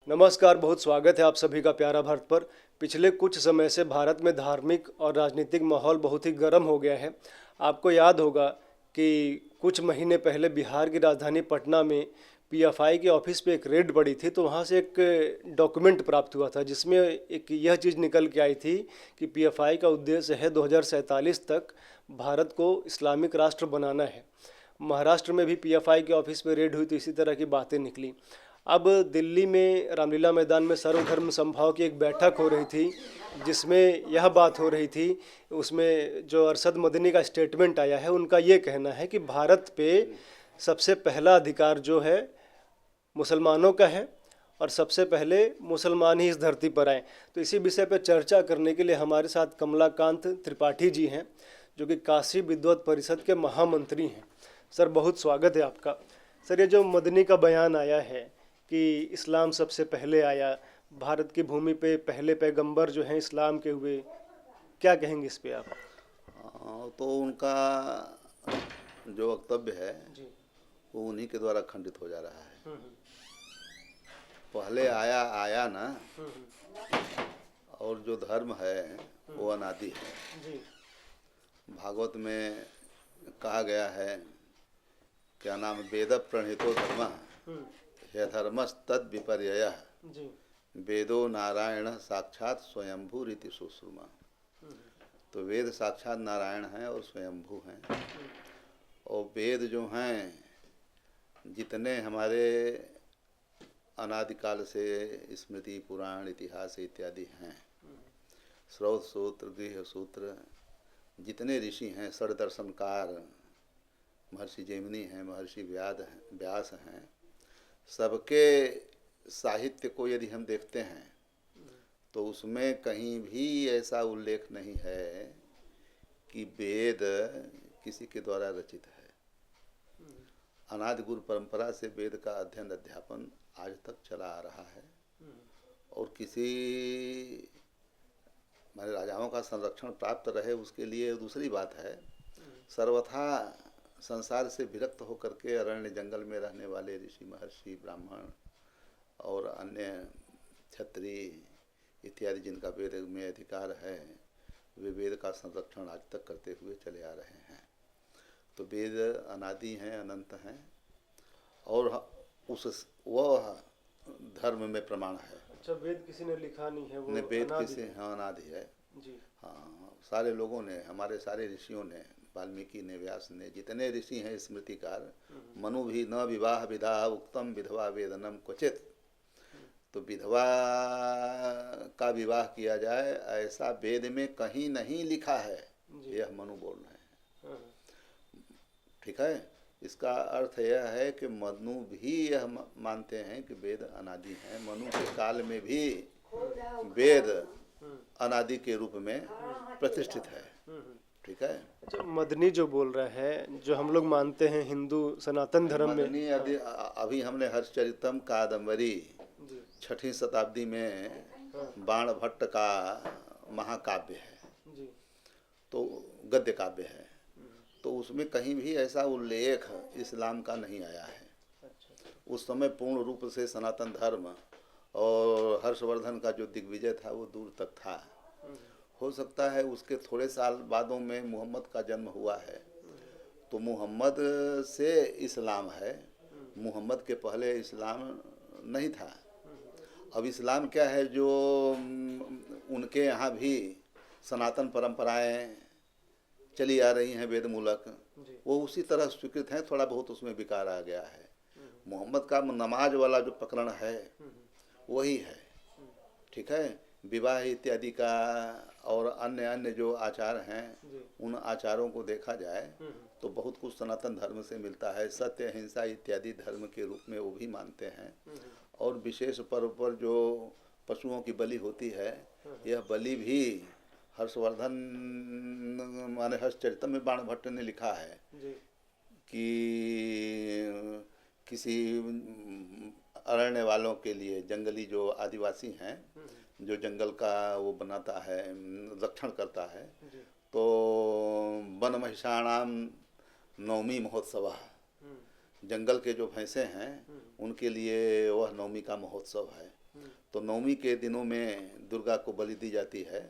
नमस्कार, बहुत स्वागत है आप सभी का प्यारा भारत पर। पिछले कुछ समय से भारत में धार्मिक और राजनीतिक माहौल बहुत ही गर्म हो गया है। आपको याद होगा कि कुछ महीने पहले बिहार की राजधानी पटना में पीएफआई के ऑफिस पे एक रेड पड़ी थी, तो वहाँ से एक डॉक्यूमेंट प्राप्त हुआ था जिसमें एक यह चीज़ निकल के आई थी कि पीएफआई का उद्देश्य है 2047 तक भारत को इस्लामिक राष्ट्र बनाना है। महाराष्ट्र में भी पीएफआई के ऑफिस पे रेड हुई तो इसी तरह की बातें निकली। अब दिल्ली में रामलीला मैदान में सर्वधर्म समभाव की एक बैठक हो रही थी जिसमें यह बात हो रही थी। उसमें जो अरशद मदनी का स्टेटमेंट आया है, उनका ये कहना है कि भारत पे सबसे पहला अधिकार जो है मुसलमानों का है और सबसे पहले मुसलमान ही इस धरती पर आए। तो इसी विषय पर चर्चा करने के लिए हमारे साथ कमलाकांत त्रिपाठी जी हैं, जो कि काशी विद्वत परिषद के महामंत्री हैं। सर, बहुत स्वागत है आपका। सर, ये जो मदनी का बयान आया है कि इस्लाम सबसे पहले आया, भारत की भूमि पे पहले पैगंबर जो हैं इस्लाम के हुए, क्या कहेंगे इस पे आप? तो उनका जो वक्तव्य है जी। वो उन्हीं के द्वारा खंडित हो जा रहा है। पहले आया आया ना, और जो धर्म है वो अनादि है। जी। भागवत में कहा गया है, क्या नाम, वेद प्रणीतो धर्म ह्यधर्मस्तद विपर्ययः जी। वेदो नारायण साक्षात स्वयंभू रीति सुश्रुमा। तो वेद साक्षात नारायण हैं और स्वयंभू हैं। और वेद जो हैं, जितने हमारे अनादिकाल से स्मृति पुराण इतिहास इत्यादि हैं, स्रोत सूत्र गृह सूत्र, जितने ऋषि हैं, षड्दर्शनकार, महर्षि जैमिनी हैं, महर्षि व्यास हैं, सबके साहित्य को यदि हम देखते हैं तो उसमें कहीं भी ऐसा उल्लेख नहीं है कि वेद किसी के द्वारा रचित है। अनादि गुरु परंपरा से वेद का अध्ययन अध्यापन आज तक चला आ रहा है। और किसी हमारे राजाओं का संरक्षण प्राप्त रहे उसके लिए दूसरी बात है। सर्वथा संसार से विरक्त होकर के अरण्य जंगल में रहने वाले ऋषि महर्षि ब्राह्मण और अन्य क्षत्रिय इत्यादि जिनका वेद में अधिकार है, वे वेद का संरक्षण आज तक करते हुए चले आ रहे हैं। तो वेद अनादि हैं, अनंत हैं, और वह धर्म में प्रमाण है। अच्छा, वेद किसी ने लिखा नहीं है, वो वेद किसी, हाँ, अनादि है। जी। हाँ, सारे लोगों ने, हमारे सारे ऋषियों ने, वाल्मीकि ने, व्यास ने, जितने ऋषि हैं स्मृतिकार, मनु भी न विवाह विधा उक्तम विधवा वेदनम क्वचित। तो विधवा का विवाह किया जाए ऐसा वेद में कहीं नहीं लिखा है, यह मनु बोल रहे हैं। ठीक है। इसका अर्थ यह है कि मनु भी यह मानते हैं कि वेद अनादि हैं। मनु के काल में भी वेद अनादि के रूप में प्रतिष्ठित है। ठीक है। अच्छा, मदनी जो बोल रहा है, जो हम लोग मानते हैं हिंदू सनातन धर्म में, मदनी अभी हमने हर्षचरितम कादम्बरी 6वीं शताब्दी में बाण भट्ट का महाकाव्य है। जी। तो गद्य काव्य है। तो उसमें कहीं भी ऐसा उल्लेख इस्लाम का नहीं आया है। उस समय पूर्ण रूप से सनातन धर्म और हर्षवर्धन का जो दिग्विजय था वो दूर तक था। हो सकता है उसके थोड़े साल बादों में मोहम्मद का जन्म हुआ है, तो मोहम्मद से इस्लाम है। मोहम्मद के पहले इस्लाम नहीं था। अब इस्लाम क्या है, जो उनके यहाँ भी सनातन परंपराएं चली आ रही हैं वेद मूलक, वो उसी तरह स्वीकृत हैं। थोड़ा बहुत उसमें विकार आ गया है। मोहम्मद का नमाज वाला जो प्रकरण है वही है। ठीक है। विवाह इत्यादि का और अन्य अन्य जो आचार हैं, उन आचारों को देखा जाए तो बहुत कुछ सनातन धर्म से मिलता है। सत्य, अहिंसा इत्यादि धर्म के रूप में वो भी मानते हैं। और विशेष पर्व पर जो पशुओं की बलि होती है, यह बलि भी हर्षवर्धन माने हर्षचरितम में बाण भट्ट ने लिखा है कि किसी अरण्य वालों के लिए, जंगली जो आदिवासी हैं, जो जंगल का वो बनाता है, रक्षण करता है, तो वन महिषाणाम नवमी महोत्सव, जंगल के जो भैंसे हैं उनके लिए वह नवमी का महोत्सव है। तो नवमी के दिनों में दुर्गा को बलि दी जाती है।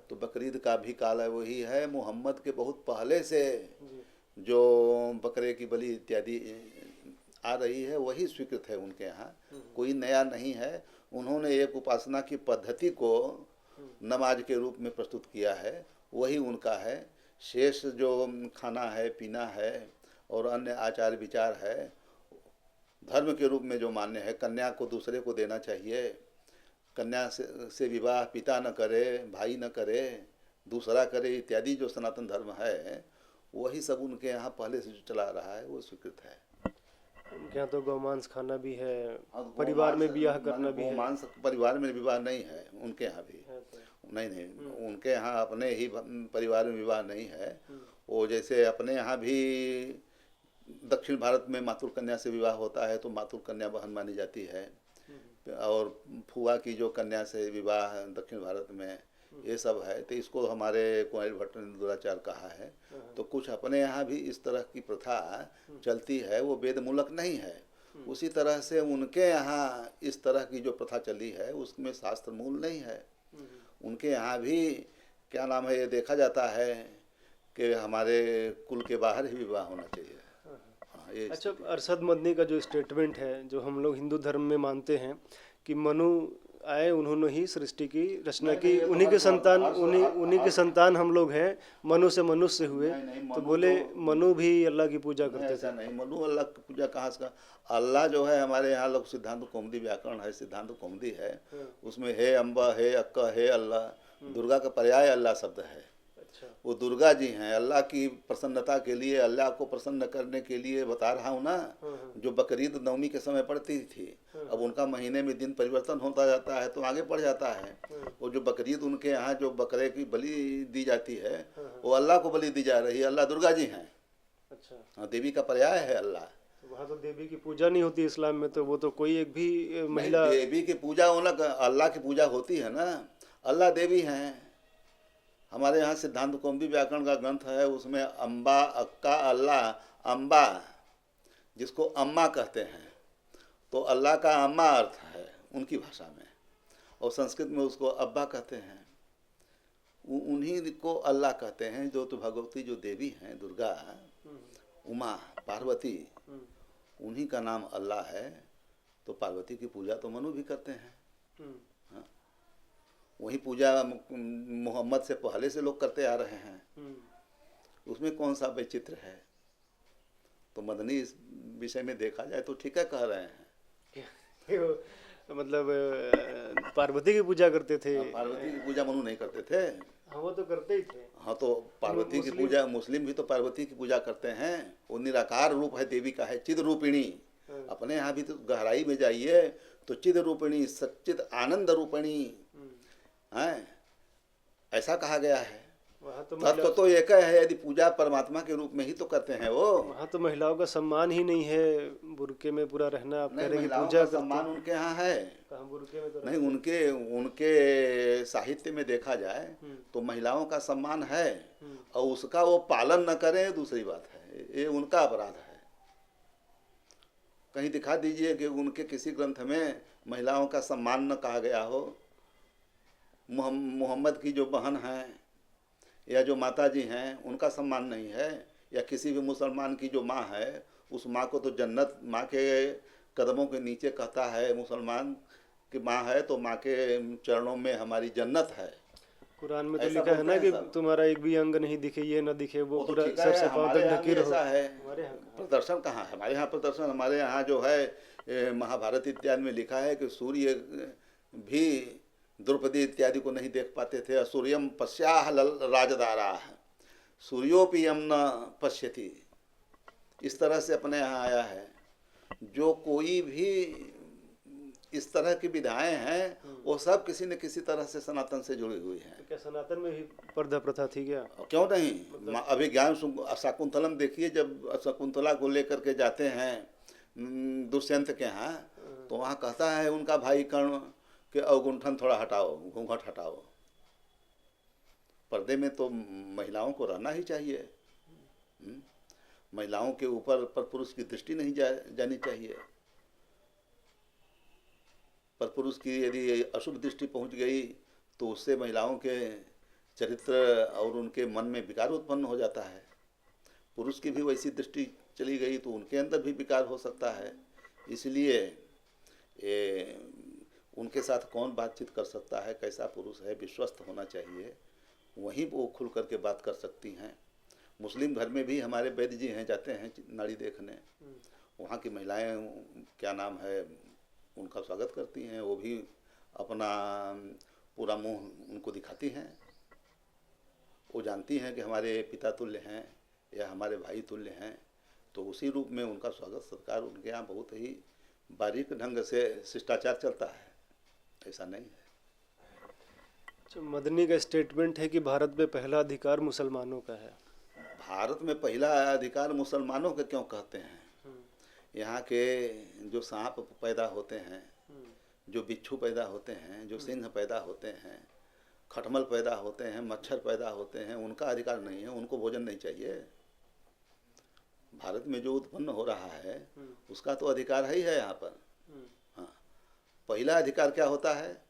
तो बकरीद का भी काल है वही है। मोहम्मद के बहुत पहले से जो बकरे की बलि इत्यादि आ रही है वही स्वीकृत है उनके यहाँ, कोई नया नहीं है। उन्होंने एक उपासना की पद्धति को नमाज के रूप में प्रस्तुत किया है, वही उनका है। शेष जो खाना है, पीना है और अन्य आचार विचार है, धर्म के रूप में जो मान्य है, कन्या को दूसरे को देना चाहिए, कन्या से विवाह पिता न करे, भाई न करे, दूसरा करे, इत्यादि जो सनातन धर्म है वही सब उनके यहाँ पहले से जो चला रहा है वो स्वीकृत है। उनके यहाँ तो गौमांस खाना भी है, परिवार में ब्याह करना भी है। गौमांस परिवार में विवाह नहीं है उनके यहाँ भी, नहीं, उनके यहाँ अपने ही परिवार में विवाह नहीं है। वो जैसे अपने यहाँ भी दक्षिण भारत में मातुल कन्या से विवाह होता है तो मातुल कन्या बहन मानी जाती है, और फुआ की जो कन्या से विवाह दक्षिण भारत में, ये सब है। तो इसको हमारे कुंवर भट्ट ने दुराचार कहा है। तो कुछ अपने यहाँ भी इस तरह की प्रथा चलती है, वो वेद मूलक नहीं है। उसी तरह से उनके यहाँ इस तरह की जो प्रथा चली है उसमें शास्त्र मूल नहीं है। उनके यहाँ भी क्या नाम है, ये देखा जाता है कि हमारे कुल के बाहर ही विवाह होना चाहिए। अच्छा, अरशद मदनी का जो स्टेटमेंट है, जो हम लोग हिंदू धर्म में मानते हैं कि मनु आए, उन्होंने ही सृष्टि की रचना की, उन्हीं के संतान हम लोग हैं, मनु से मनुष्य हुए। तो बोले मनु भी अल्लाह की पूजा करते थे। ऐसा नहीं, मनु अल्लाह की पूजा कहाँ से? अल्लाह जो है हमारे यहाँ लोग सिद्धांत कौमुदी व्याकरण है, सिद्धांत कौमुदी है, उसमें हे अम्बा, हे अक्का, हे अल्लाह, दुर्गा का पर्याय अल्लाह शब्द है। वो दुर्गा जी हैं। अल्लाह की प्रसन्नता के लिए, अल्लाह को प्रसन्न करने के लिए बता रहा हूँ ना, जो बकरीद नवमी के समय पड़ती थी, अब उनका महीने में दिन परिवर्तन होता जाता है तो आगे बढ़ जाता है। वो जो बकरीद उनके यहाँ जो बकरे की बलि दी जाती है वो अल्लाह को बलि दी जा रही है, अल्लाह दुर्गा जी हैं। अच्छा, देवी का पर्याय है अल्लाह। वहाँ तो देवी की पूजा नहीं होती इस्लाम में, तो वो तो कोई एक भी महिला देवी की पूजा होना, अल्लाह की पूजा होती है ना, अल्लाह देवी हैं। हमारे यहाँ सिद्धांत कौमुदी व्याकरण का ग्रंथ है, उसमें अम्बा, अक्का, अल्लाह, अम्बा जिसको अम्मा कहते हैं, तो अल्लाह का अम्मा अर्थ है उनकी भाषा में, और संस्कृत में उसको अब्बा कहते हैं। उन्हीं को अल्लाह कहते हैं। जो तो भगवती जो देवी हैं, दुर्गा, उमा, पार्वती, उन्हीं का नाम अल्लाह है। तो पार्वती की पूजा तो मनु भी करते हैं। वही पूजा मोहम्मद से पहले से लोग करते आ रहे हैं, उसमें कौन सा वैचित्र है? तो मदनी इस विषय में देखा जाए तो ठीक है कह रहे हैं। मतलब पार्वती की पूजा करते थे। पार्वती की पूजा मनु नहीं करते थे। हाँ, वो तो करते ही थे। हाँ, तो पार्वती की पूजा मुस्लिम भी तो पार्वती की पूजा करते हैं। वो निराकार रूप है, देवी का है, चिद रूपिणी। अपने यहाँ भी तो गहराई में जाइए तो चिद रूपिणी, सच्चिद आनंद रूपिणी है, ऐसा कहा गया है। तत्व तो एक है, यदि पूजा परमात्मा के रूप में ही तो करते हैं वो। वहाँ तो महिलाओं का सम्मान ही नहीं है, बुर्के में पूरा रहना। आप कह रहे हैं कि पूजा का सम्मान उनके यहाँ है, बुर्के में तो नहीं। उनके साहित्य में देखा जाए तो महिलाओं का सम्मान है, और उसका वो पालन न करें दूसरी बात है, ये उनका अपराध है। कहीं दिखा दीजिए कि उनके किसी ग्रंथ में महिलाओं का सम्मान न कहा गया हो। मोहम्मद की जो बहन हैं या जो माता जी हैं उनका सम्मान नहीं है, या किसी भी मुसलमान की जो माँ है उस माँ को तो जन्नत, माँ के कदमों के नीचे कहता है। मुसलमान की माँ है तो माँ के चरणों में हमारी जन्नत है। कुरान में तो लिखा है ना कि तुम्हारा एक भी अंग नहीं दिखे, ये न दिखे, वो पूरा सबसे पाँव तक ढकी रहो। ऐसा है। प्रदर्शन कहाँ है हमारे यहाँ? प्रदर्शन हमारे यहाँ जो है महाभारत इत्यादि में लिखा है कि सूर्य भी द्रौपदी इत्यादि को नहीं देख पाते थे। असूर्यम पश्याह राजदारा, सूर्योपि यम न पश्यति, इस तरह से अपने यहाँ आया है। जो कोई भी इस तरह की विधाएं हैं वो सब किसी न किसी तरह से सनातन से जुड़ी हुई हैं। तो क्या सनातन में भी पर्दा प्रथा थी क्या? क्यों नहीं। अभिज्ञान शाकुंतलम देखिए, जब शकुंतला को लेकर के जाते हैं दुष्यंत के यहाँ, तो वहाँ कहता है उनका भाई कर्ण कि अवगुंठन थोड़ा हटाओ, घूंघट हटाओ। पर्दे में तो महिलाओं को रहना ही चाहिए। महिलाओं के ऊपर पर पुरुष की दृष्टि नहीं जानी चाहिए। पर पुरुष की यदि अशुभ दृष्टि पहुंच गई तो उससे महिलाओं के चरित्र और उनके मन में विकार उत्पन्न हो जाता है। पुरुष की भी वैसी दृष्टि चली गई तो उनके अंदर भी विकार हो सकता है। इसलिए उनके साथ कौन बातचीत कर सकता है, कैसा पुरुष है, विश्वस्त होना चाहिए, वहीं वो खुल करके बात कर सकती हैं। मुस्लिम धर्म में भी हमारे वैद्य जी हैं, जाते हैं नाड़ी देखने, वहाँ की महिलाएं क्या नाम है उनका स्वागत करती हैं, वो भी अपना पूरा मुंह उनको दिखाती हैं। वो जानती हैं कि हमारे पिता तुल्य हैं या हमारे भाई तुल्य हैं, तो उसी रूप में उनका स्वागत सत्कार उनके यहाँ बहुत ही बारीक ढंग से शिष्टाचार चलता है, ऐसा नहीं है। अच्छा, मदनी का स्टेटमेंट है कि भारत में पहला अधिकार मुसलमानों का है। भारत में पहला अधिकार मुसलमानों का क्यों कहते हैं? यहाँ के जो सांप पैदा होते हैं, जो बिच्छू पैदा होते हैं, जो सिंह पैदा होते हैं, खटमल पैदा होते हैं, मच्छर पैदा होते हैं, उनका अधिकार नहीं है, उनको भोजन नहीं चाहिए। भारत में जो उत्पन्न हो रहा है उसका तो अधिकार ही है यहाँ पर। हाँ, पहला अधिकार क्या होता है?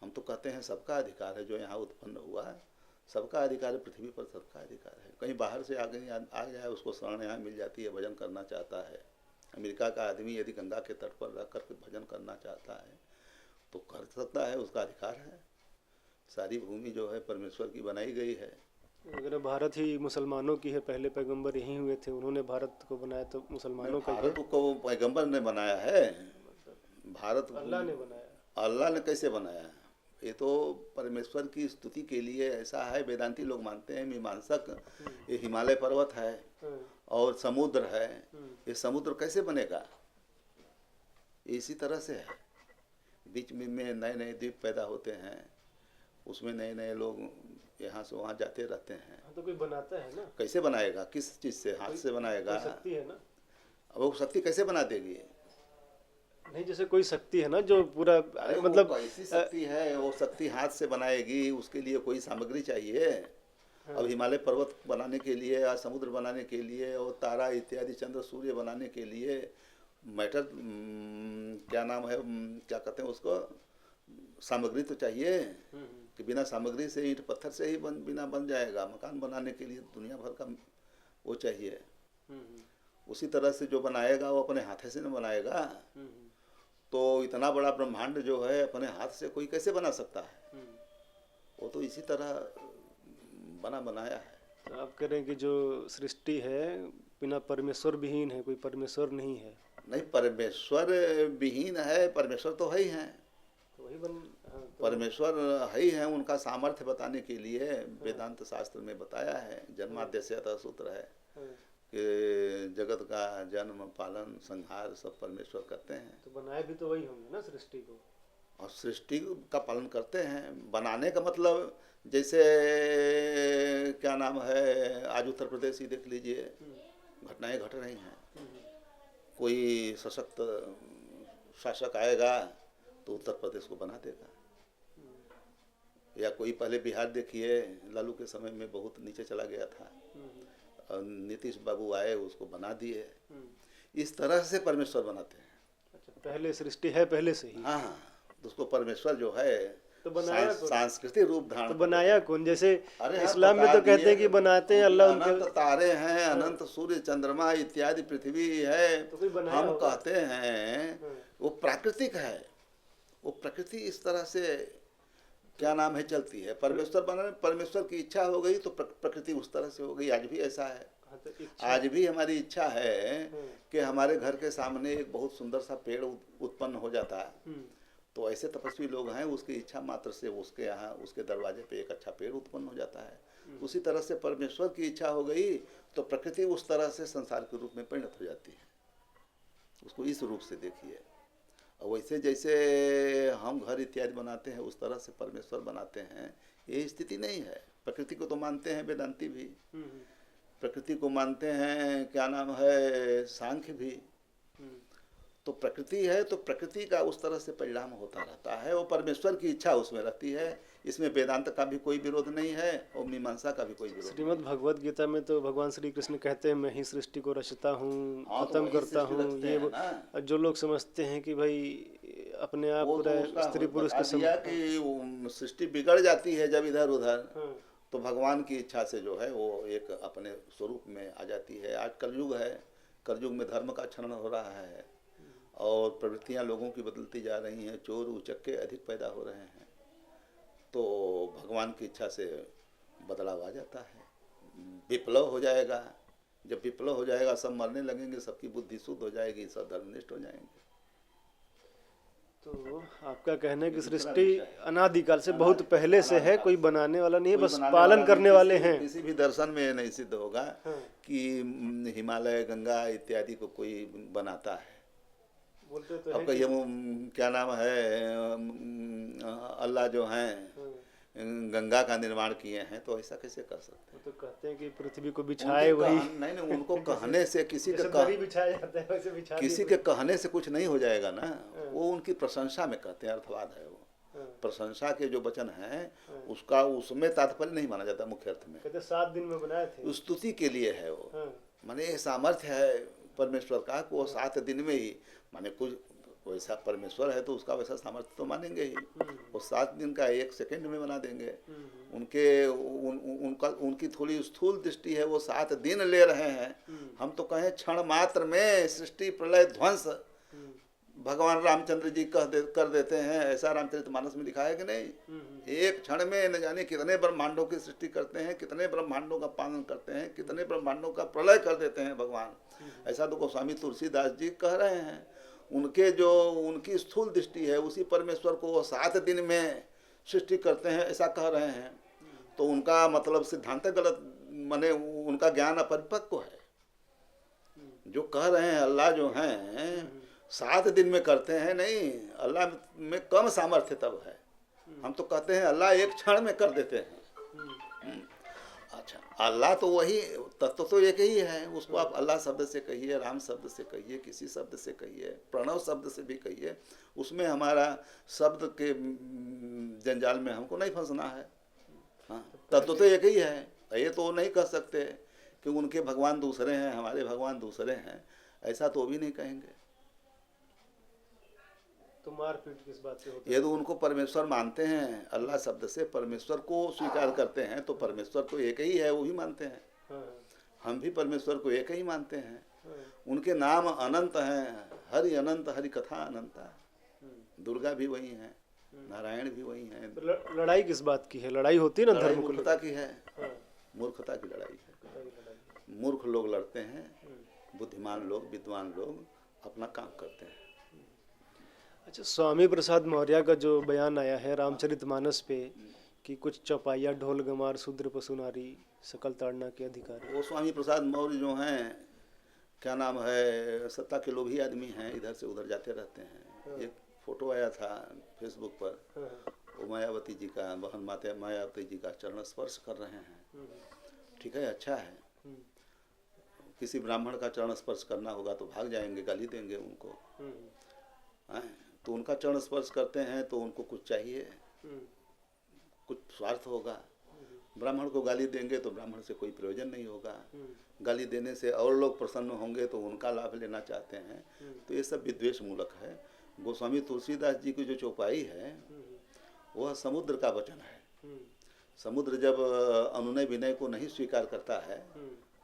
हम तो कहते हैं सबका अधिकार है, जो यहाँ उत्पन्न हुआ है सबका अधिकार है, पृथ्वी पर सबका अधिकार है। कहीं बाहर से आ गया उसको शरण यहाँ मिल जाती है, भजन करना चाहता है। अमेरिका का आदमी यदि गंगा के तट पर रह कर भजन करना चाहता है तो कर सकता है, उसका अधिकार है। सारी भूमि जो है परमेश्वर की बनाई गई है। अगर भारत ही मुसलमानों की है, पहले पैगंबर यहीं हुए थे, उन्होंने भारत को बनाया, तो मुसलमानों का भारत को पैगंबर ने बनाया है, भारत अल्लाह ने बनाया। अल्लाह ने कैसे बनाया? ये तो परमेश्वर की स्तुति के लिए ऐसा है। वेदांती लोग मानते हैं, मीमांसक, ये हिमालय पर्वत है और समुद्र है, ये समुद्र कैसे बनेगा? इसी तरह से है। बीच में नए नए द्वीप पैदा होते हैं, उसमें नए नए लोग यहाँ से वहाँ जाते रहते हैं। तो कोई बनाता है ना, कैसे बनाएगा? किस चीज़ से? हाथ से बनाएगा? शक्ति है ना। वो शक्ति कैसे बना देगी? नहीं, जैसे कोई शक्ति है ना जो पूरा मतलब ऐसी शक्ति है, वो शक्ति हाथ से बनाएगी, उसके लिए कोई सामग्री चाहिए। अब हिमालय पर्वत बनाने के लिए या समुद्र बनाने के लिए और तारा इत्यादि चंद्र सूर्य बनाने के लिए मैटर क्या नाम है, क्या कहते हैं उसको, सामग्री तो चाहिए। कि बिना सामग्री से ईंट पत्थर से ही बिना बन जाएगा। मकान बनाने के लिए दुनिया भर का वो चाहिए। उसी तरह से जो बनाएगा वो अपने हाथ से न बनाएगा। तो इतना बड़ा ब्रह्मांड जो है अपने हाथ से कोई कैसे बना सकता है? वो तो इसी तरह बनाया है। तो आप कह रहे हैं कि जो सृष्टि है बिना परमेश्वर विहीन है, कोई परमेश्वर नहीं है। नहीं, परमेश्वर विहीन है, परमेश्वर तो है ही हैं। तो वही परमेश्वर है ही हैं। उनका सामर्थ्य बताने के लिए वेदांत शास्त्र में बताया है, जन्माद्यस्य सूत्र है कि जगत का जन्म पालन संहार सब परमेश्वर करते हैं। तो बनाए भी तो वही होंगे ना सृष्टि को, और सृष्टि का पालन करते हैं। बनाने का मतलब जैसे क्या नाम है, आज उत्तर प्रदेश ही देख लीजिए, घटनाएं घट रही हैं। कोई सशक्त शासक आएगा तो उत्तर प्रदेश को बना देगा। या कोई पहले बिहार देखिए, लालू के समय में बहुत नीचे चला गया था, और नीतीश बाबू आए उसको बना दिए। इस तरह से परमेश्वर बनाते हैं। अच्छा, पहले सृष्टि है पहले से ही। हाँ, तो उसको परमेश्वर जो है तो बनाया सांस्कृतिक रूप धारण। तो बनाया कौन? जैसे इस्लाम में तो कहते हैं कि बनाते हैं अल्लाह, उनके अनंत तारे हैं, अनंत सूर्य चंद्रमा इत्यादि पृथ्वी है। तो हम कहते हैं वो प्राकृतिक है। वो प्रकृति इस तरह से क्या नाम है चलती है। परमेश्वर बनाने, परमेश्वर की इच्छा हो गई तो प्रकृति उस तरह से हो गई। आज भी ऐसा है। आज भी हमारी इच्छा है कि हमारे घर के सामने एक बहुत सुंदर सा पेड़ उत्पन्न हो जाता है। तो ऐसे तपस्वी लोग हैं, उसकी इच्छा मात्र से उसके यहाँ उसके दरवाजे पे एक अच्छा पेड़ उत्पन्न हो जाता है। उसी तरह से परमेश्वर की इच्छा हो गई तो प्रकृति उस तरह से संसार के रूप में परिणत हो जाती है। उसको इस रूप से देखिए। और वैसे जैसे हम घर इत्यादि बनाते हैं उस तरह से परमेश्वर बनाते हैं, ये स्थिति नहीं है। प्रकृति को तो मानते हैं वेदांती भी, प्रकृति को मानते हैं क्या नाम है सांख्य भी। तो प्रकृति है तो प्रकृति का उस तरह से परिणाम होता रहता है। वो परमेश्वर की इच्छा उसमें रहती है। इसमें वेदांत का भी कोई विरोध नहीं है और मीमांसा का भी कोई विरोध नहीं। श्रीमद् भगवद गीता में तो भगवान श्री कृष्ण कहते हैं, मैं ही सृष्टि को रचता हूँ, खत्म करता हूँ। ये जो लोग समझते हैं कि भाई अपने आप वो तो पूरा उसका स्त्री पुरुष बता के दिया कि वो सृष्टि बिगड़ जाती है जब इधर उधर, हाँ, तो भगवान की इच्छा से जो है वो एक अपने स्वरूप में आ जाती है। आज कलयुग है, कलयुग में धर्म का क्षरण हो रहा है और प्रवृत्तियां लोगों की बदलती जा रही हैं, चोर उचक्के अधिक पैदा हो रहे हैं, तो भगवान की इच्छा से बदलाव आ जाता है, विप्लव हो जाएगा। जब विप्लव हो जाएगा सब मरने लगेंगे, सबकी बुद्धि शुद्ध हो जाएगी, सब धर्मनिष्ठ हो जाएंगे। तो आपका कहना है कि सृष्टि अनादिकाल से बहुत पहले से है, कोई बनाने वाला नहीं है, कोई बस बनाने पालन वाला करने नहीं, वाले हैं। किसी भी दर्शन में ये नहीं सिद्ध होगा हाँ। कि हिमालय, गंगा इत्यादि को कोई बनाता है। बोलते तो अब है कहिए वो क्या नाम है, अल्लाह जो हैं हाँ, गंगा का निर्माण किए हैं, तो ऐसा कैसे कर सकते हैं? वो तो कहते हैं कि पृथ्वी को बिछाए वही, नहीं नहीं, उनको कहने से किसी जैसे के दरी बिछाया जाता है वैसे बिछा किसी दिए के कहने से कुछ नहीं हो जाएगा ना। वो उनकी प्रशंसा में कहते हैं, अर्थवाद है वो। हाँ। प्रशंसा के जो वचन हैं उसका उसमें तात्पर्य नहीं माना जाता मुख्य अर्थ में। कहते 7 दिन में बनाए थे। स्तुति के लिए है वो, हाँ, माने ये सामर्थ्य है परमेश्वर का कि वो 7 दिन में ही, माने कुछ वैसा परमेश्वर है तो उसका वैसा सामर्थ्य तो मानेंगे ही। वो 7 दिन का 1 सेकंड में बना देंगे। उनकी थोड़ी स्थूल दृष्टि है, वो 7 दिन ले रहे हैं। हम तो कहें क्षण मात्र में सृष्टि प्रलय ध्वंस भगवान रामचंद्र जी कर देते हैं। ऐसा रामचरितमानस में लिखा है कि नहीं? एक क्षण में न जाने कितने ब्रह्मांडों की सृष्टि करते हैं, कितने ब्रह्मांडों का पालन करते हैं, कितने ब्रह्मांडों का प्रलय कर देते हैं भगवान। ऐसा तो गोस्वामी तुलसीदास जी कह रहे हैं। उनकी स्थूल दृष्टि है, उसी परमेश्वर को वो 7 दिन में सृष्टि करते हैं, ऐसा कह रहे हैं। तो उनका मतलब सिद्धांत गलत, माने उनका ज्ञान अपरिपक्व है। जो कह रहे हैं अल्लाह जो हैं 7 दिन में करते हैं, नहीं, अल्लाह में कम सामर्थ्य तब है। हम तो कहते हैं अल्लाह एक क्षण में कर देते हैं। अच्छा, अल्लाह तो वही तत्व तो एक ही है, उसको आप अल्लाह शब्द से कहिए, राम शब्द से कहिए, किसी शब्द से कहिए, प्रणव शब्द से भी कहिए, उसमें हमारा शब्द के जंजाल में हमको नहीं फंसना है। हाँ, तत्व तो एक ही है। ये तो नहीं कह सकते कि उनके भगवान दूसरे हैं, हमारे भगवान दूसरे हैं, ऐसा तो भी नहीं कहेंगे। तो मारपीट किस बात से होती है? ये तो उनको परमेश्वर मानते हैं, अल्लाह शब्द से परमेश्वर को स्वीकार करते हैं, तो परमेश्वर तो एक ही है, वो ही मानते हैं। हाँ, हम भी परमेश्वर को एक ही मानते हैं। हाँ, उनके नाम अनंत हैं, हरि अनंत, हरि कथा अनंता। दुर्गा भी वही है, नारायण भी वही है। तो लड़ाई किस बात की है? लड़ाई होती है ना लड़ाई धर्म को मूर्खता की है, हाँ, मूर्खता की लड़ाई है। लड़ाई। मूर्ख लोग लड़ते हैं, बुद्धिमान लोग, विद्वान लोग अपना काम करते हैं। अच्छा, स्वामी प्रसाद मौर्य का जो बयान आया है रामचरितमानस पे कि कुछ चौपाइया ढोल गमार शूद्र पशु नारी सकल ताड़ना के अधिकारी, वो स्वामी प्रसाद मौर्य जो हैं, क्या नाम है, सत्ता के लोभी आदमी हैं, इधर से उधर जाते रहते हैं। एक फोटो आया था फेसबुक पर, वो मायावती जी का, बहन माता मायावती जी का चरण स्पर्श कर रहे हैं। ठीक है, अच्छा है। किसी ब्राह्मण का चरण स्पर्श करना होगा तो भाग जाएंगे, गाली देंगे उनको। तो उनका चरण स्पर्श करते हैं तो उनको कुछ चाहिए, कुछ स्वार्थ होगा। ब्राह्मण को गाली देंगे तो ब्राह्मण से कोई प्रयोजन नहीं होगा। गाली देने से और लोग प्रसन्न होंगे तो उनका लाभ लेना चाहते हैं। तो ये सब विद्वेष मूलक है। गोस्वामी तुलसीदास जी की जो चौपाई है वह समुद्र का वचन है। समुद्र जब अनुनय विनय को नहीं स्वीकार करता है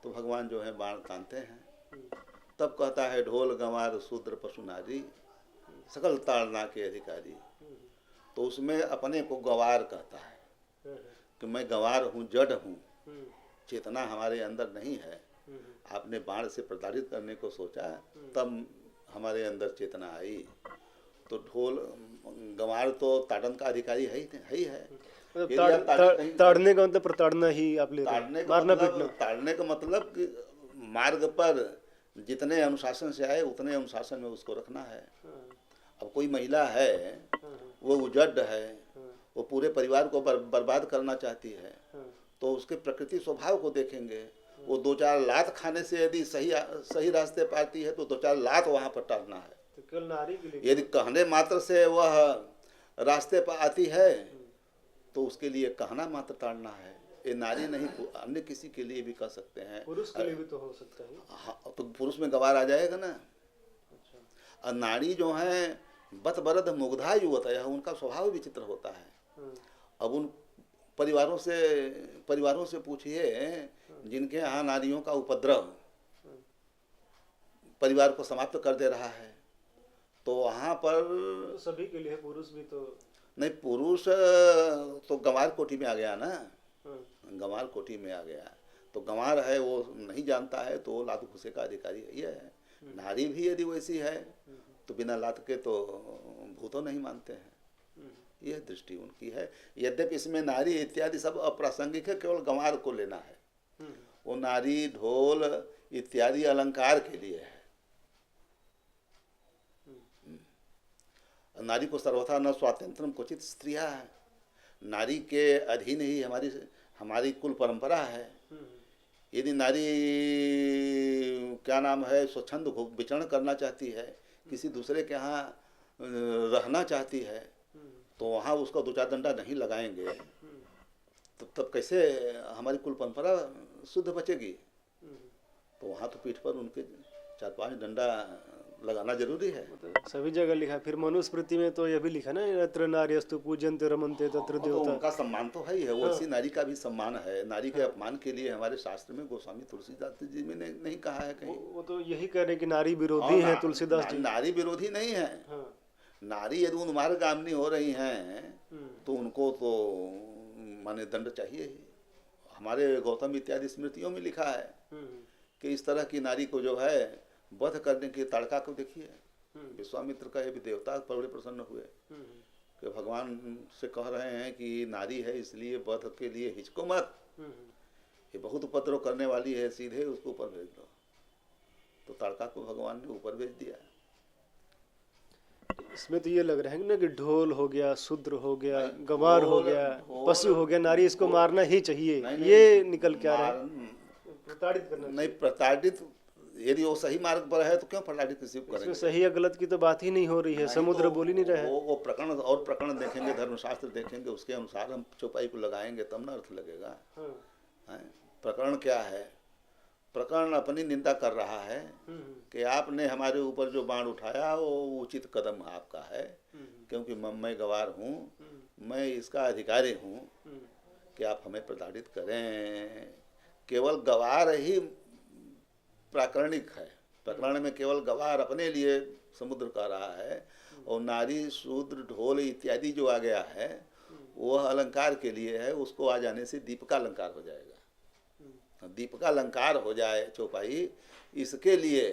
तो भगवान जो है बाण तानते हैं, तब कहता है ढोल गंवार शूद्र पशु नारी सकल ताड़ना के अधिकारी। तो उसमें अपने को गंवार कहता है कि मैं गंवार हूँ, जड़ हूँ, चेतना हमारे अंदर नहीं है। आपने बाण से प्रताड़ित करने को सोचा, तब हमारे अंदर चेतना आई। तो ढोल गंवार तो ताड़न का अधिकारी है ही है। ताड़ने का मतलब प्रताड़ना ही आप ले रहे हैं, मारना पीटना। ताड़ने का मतलब कि मार्ग पर जितने अनुशासन से आए उतने अनुशासन में उसको रखना है। अब कोई महिला है, वो उजड़ है, वो पूरे परिवार को बर्बाद करना चाहती है, तो उसके प्रकृति स्वभाव को देखेंगे। वो 2-4 लात खाने से यदि सही रास्ते पाती है तो 2-4 लात वहाँ पर टालना है। तो केवल नारी के लिए, यदि कहने मात्र से वह रास्ते पर आती है तो उसके लिए कहना मात्र टालना है। ये नारी नहीं, अन्य किसी के लिए भी कह सकते हैं, पुरुष के लिए भी तो हो सकता है। हाँ, तो पुरुष में गवार आ जाएगा ना। अच्छा, और नारी जो है बत बरद मुग्धा युवतयः, उनका स्वभाव विचित्र होता है। अब उन परिवारों से पूछिए जिनके यहाँ नारियों का उपद्रव परिवार को समाप्त कर दे रहा है, तो वहाँ पर तो सभी के लिए, पुरुष भी तो नहीं, पुरुष तो गंवार कोठी में आ गया ना, गंवार कोठी में आ गया। तो गंवार है वो नहीं जानता है तो वो लात घुसे का अधिकारी है, ये है। नारी भी यदि वैसी है तो बिना लात के तो भूतों नहीं मानते हैं, यह दृष्टि उनकी है। यद्यपि इसमें नारी इत्यादि सब अप्रासंगिक है, केवल गंवार को लेना है। वो नारी ढोल इत्यादि अलंकार के लिए है। नारी को सर्वथा न स्वातंत्रम क्वचित स्त्रिया है, नारी के अधीन ही हमारी कुल परंपरा है। यदि नारी क्या नाम है स्वच्छंद विचरण करना चाहती है, किसी दूसरे के यहाँ रहना चाहती है, तो वहाँ उसका 2-4 डंडा नहीं लगाएंगे तो तब कैसे हमारी कुल परंपरा शुद्ध बचेगी। तो वहाँ तो पीठ पर उनके 4-5 डंडा लगाना जरूरी है। सभी जगह लिखा है। फिर मनुस्मृति में तो यह भी लिखा ना, यत्र नार्यस्तु पूज्यन्ते रमन्ते तत्र तो देवता। उनका सम्मान तो है ही है, वैसी नारी का भी सम्मान है। नारी के अपमान के लिए हमारे शास्त्र में गोस्वामी तुलसीदास जी ने नहीं कहा है कहीं। वो तो यही कह रहे हैं कि नारी विरोधी है तुलसीदास जी। नारी विरोधी नहीं है। नारी यदि उन्मार्गामिनी हो रही हैं तो उनको तो माने दंड चाहिए ही। हमारे गौतम इत्यादि स्मृतियों में लिखा है कि इस तरह की नारी को जो है वध करने की ताड़का को देखिए। विश्वामित्र का ये भी देवता बड़े प्रसन्न हुए कि भगवान से कह रहे हैं कि नारी है इसलिए वध के लिए हिचको मत, ये बहुत उपद्रव करने वाली है, सीधे उसको ऊपर भेज दो। तो ताड़का को भगवान ने ऊपर भेज दिया। इसमें तो ये लग रहा है ना कि ढोल हो गया, शूद्र हो गया, गंवार हो गया, पशु हो गया, नारी इसको मारना ही चाहिए। ये निकल क्या रहा है? प्रताड़ित करना नहीं, प्रताड़ित यदि वो सही मार्ग पर है तो क्यों प्रताड़ित किसी को करेंगे? सही या गलत की तो बात ही नहीं हो रही है, समुद्र तो बोल ही नहीं रहा है। वो प्रकरण और प्रकरण देखेंगे, धर्मशास्त्र देखेंगे, उसके अनुसार हम चौपाई को लगाएंगे तब ना अर्थ लगेगा। प्रकरण क्या है? प्रकरण अपनी निंदा कर रहा है कि आपने हमारे ऊपर जो बाण उठाया वो उचित कदम आपका है, क्योंकि मैं गवार हूँ, मैं इसका अधिकारी हूँ कि आप हमें प्रताड़ित करें। केवल गवार ही प्राकरणिक है, प्रकरण में केवल गवार अपने लिए समुद्र कह रहा है, और नारी शूद्र ढोल इत्यादि जो आ गया है वह अलंकार के लिए है। उसको आ जाने से दीप का अलंकार हो जाएगा। दीप का अलंकार हो जाए चौपाई, इसके लिए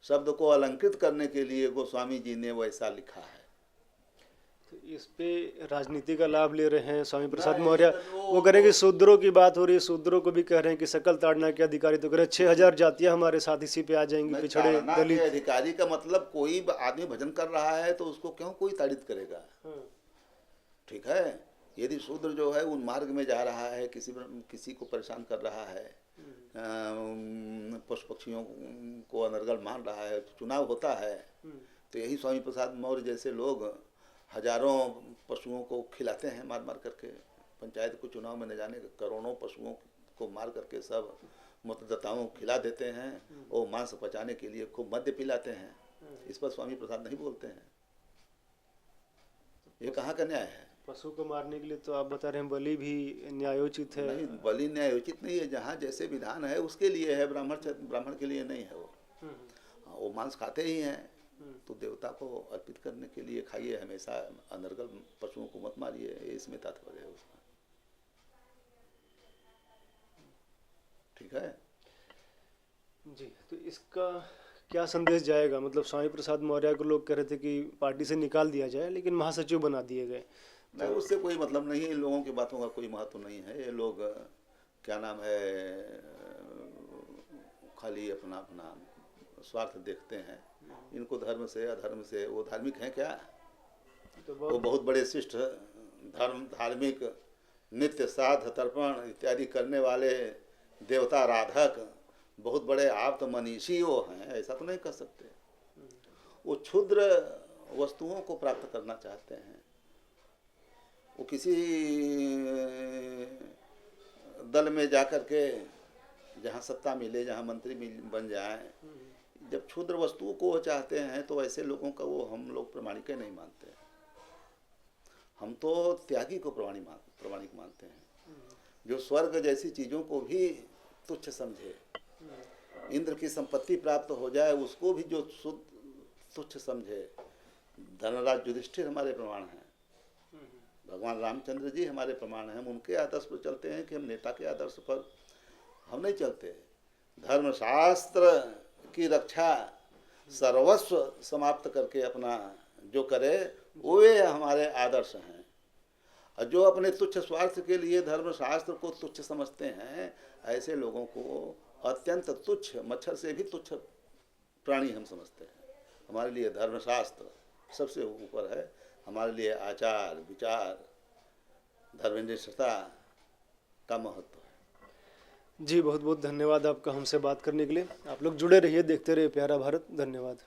शब्द को अलंकृत करने के लिए गोस्वामी जी ने वैसा लिखा है। इस पे राजनीति का लाभ ले रहे हैं स्वामी प्रसाद मौर्य। वो कह रहे हैं कि शूद्रों की बात हो रही है, शूद्रों को भी कह रहे हैं कि सकल ताड़ना के अधिकारी, तो कह रहे हैं 6000 जातियां हमारे साथ इसी पे आ जाएंगी, पिछड़े दलित। अधिकारी का मतलब कोई आदमी भजन कर रहा है तो उसको क्यों कोई ताड़ित करेगा? ठीक है, यदि शूद्र जो है उन मार्ग में जा रहा है, किसी को परेशान कर रहा है, पशु पक्षियों को अनर्गल मान रहा है, चुनाव होता है तो यही स्वामी प्रसाद मौर्य जैसे लोग हजारों पशुओं को खिलाते हैं मार मार करके। पंचायत को चुनाव में न जाने करोड़ों पशुओं को मार करके सब मतदाताओं को खिला देते हैं, और मांस पचाने के लिए खूब मद्य पिलाते हैं। इस पर स्वामी प्रसाद नहीं बोलते हैं। ये कहाँ का न्याय है? पशु को मारने के लिए तो आप बता रहे हैं बलि भी न्यायोचित है। नहीं, बलि न्यायोचित नहीं है, जहाँ जैसे विधान है उसके लिए है, ब्राह्मण के लिए नहीं है। वो मांस खाते ही हैं तो देवता को अर्पित करने के लिए खाइए, हमेशा अनर्गल पशुओं को मत मारिए, इसमें तात्पर्य है उसका। ठीक है जी। तो इसका क्या संदेश जाएगा? मतलब स्वामी प्रसाद मौर्य को लोग कह रहे थे कि पार्टी से निकाल दिया जाए, लेकिन महासचिव बना दिए गए। नहीं, उससे कोई मतलब नहीं है, इन लोगों की बातों का कोई महत्व नहीं है। ये लोग क्या नाम है खाली अपना अपना स्वार्थ देखते हैं। इनको धर्म से अधर्म से, वो धार्मिक हैं क्या? तो वो बहुत बड़े शिष्ट धार्मिक नित्य साध तर्पण इत्यादि करने वाले देवता आराधक बहुत बड़े आप्त मनीषी वो हैं, ऐसा तो नहीं कर सकते। वो क्षुद्र वस्तुओं को प्राप्त करना चाहते हैं। वो किसी दल में जाकर के जहाँ सत्ता मिले, जहाँ मंत्री बन जाए, जब क्षुद्र वस्तुओं को वो चाहते हैं तो ऐसे लोगों का वो हम लोग प्रमाणिक नहीं मानते हैं। हम तो त्यागी को प्रमाणिक मानते हैं, जो स्वर्ग जैसी चीज़ों को भी तुच्छ समझे, इंद्र की संपत्ति प्राप्त हो जाए उसको भी जो तुच्छ समझे। धर्मराज युधिष्ठिर हमारे प्रमाण हैं, भगवान रामचंद्र जी हमारे प्रमाण हैं। हम उनके आदर्श पर चलते हैं कि हम नेता के आदर्श पर हम नहीं चलते। धर्मशास्त्र की रक्षा सर्वस्व समाप्त करके अपना जो करे वे हमारे आदर्श हैं। और जो अपने तुच्छ स्वार्थ के लिए धर्मशास्त्र को तुच्छ समझते हैं, ऐसे लोगों को अत्यंत तुच्छ, मच्छर से भी तुच्छ प्राणी हम समझते हैं। हमारे लिए धर्मशास्त्र सबसे ऊपर है। हमारे लिए आचार विचार धर्मनिष्ठता का महत्व है। जी बहुत बहुत धन्यवाद आपका हमसे बात करने के लिए। आप लोग जुड़े रहिए, देखते रहिए प्यारा भारत। धन्यवाद।